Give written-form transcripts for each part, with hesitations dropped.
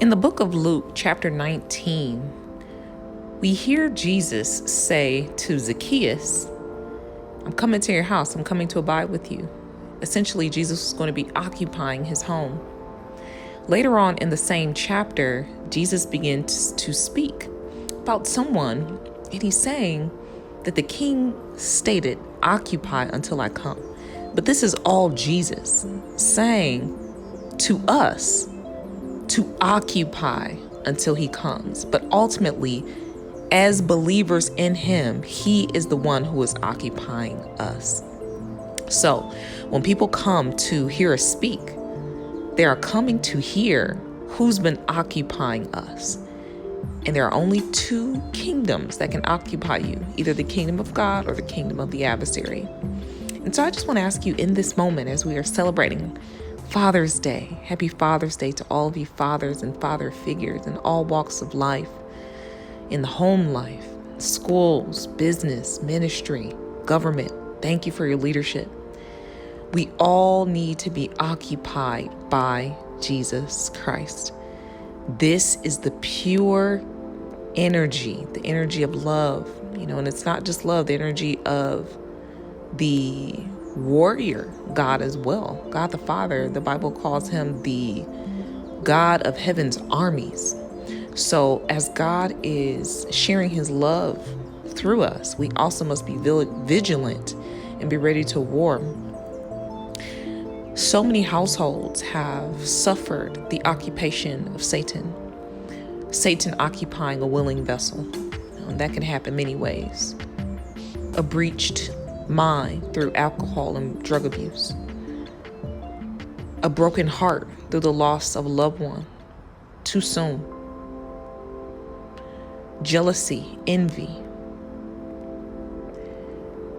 In the book of Luke, chapter 19, we hear Jesus say to Zacchaeus, I'm coming to your house. I'm coming to abide with you. Essentially, Jesus was going to be occupying his home. Later on in the same chapter, Jesus begins to speak about someone, and he's saying that the king stated, occupy until I come. But this is all Jesus saying to us to occupy until he comes. But ultimately, as believers in him, he is the one who is occupying us. So when people come to hear us speak, they are coming to hear who's been occupying us. And there are only two kingdoms that can occupy you, either the kingdom of God or the kingdom of the adversary. And so I just want to ask you in this moment, as we are celebrating Father's Day, happy Father's Day to all of you fathers and father figures in all walks of life, in the home life, schools, business, ministry, government. Thank you for your leadership. We all need to be occupied by Jesus Christ. This is the pure energy, the energy of love, and it's not just love, the energy of the warrior God as well. God the Father, the Bible calls him the God of heaven's armies. So as God is sharing his love through us, we also must be vigilant and be ready to war. So many households have suffered the occupation of Satan occupying a willing vessel. And that can happen many ways. A breached mind through alcohol and drug abuse. A broken heart through the loss of a loved one too soon. Jealousy, envy.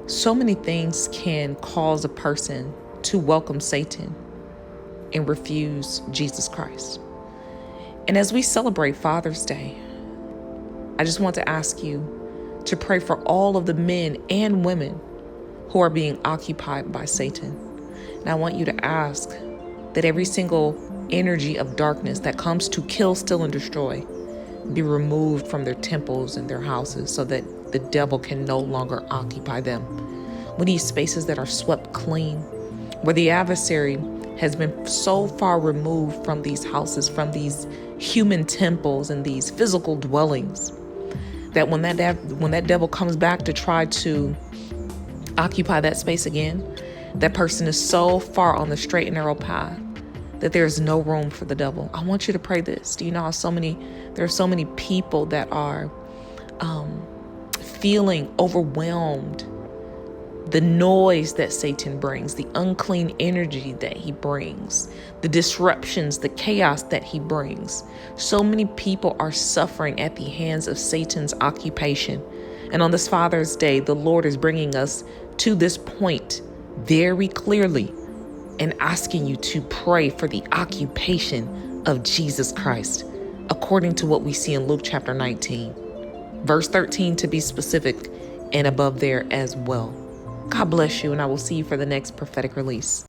So many things can cause a person to welcome Satan and refuse Jesus Christ. And as we celebrate Father's Day, I just want to ask you to pray for all of the men and women who are being occupied by Satan. And I want you to ask that every single energy of darkness that comes to kill, steal, and destroy be removed from their temples and their houses so that the devil can no longer occupy them. We need spaces that are swept clean, where the adversary has been so far removed from these houses, from these human temples and these physical dwellings, that when that devil comes back to try to occupy that space again, that person is so far on the straight and narrow path that there's no room for the devil. I want you to pray this. Do you know how there are so many people that are feeling overwhelmed? The noise that Satan brings, the unclean energy that he brings, the disruptions, the chaos that he brings. So many people are suffering at the hands of Satan's occupation. And on this Father's Day, the Lord is bringing us to this point very clearly and asking you to pray for the occupation of Jesus Christ, according to what we see in Luke chapter 19, verse 13 to be specific, and above there as well. God bless you, and I will see you for the next prophetic release.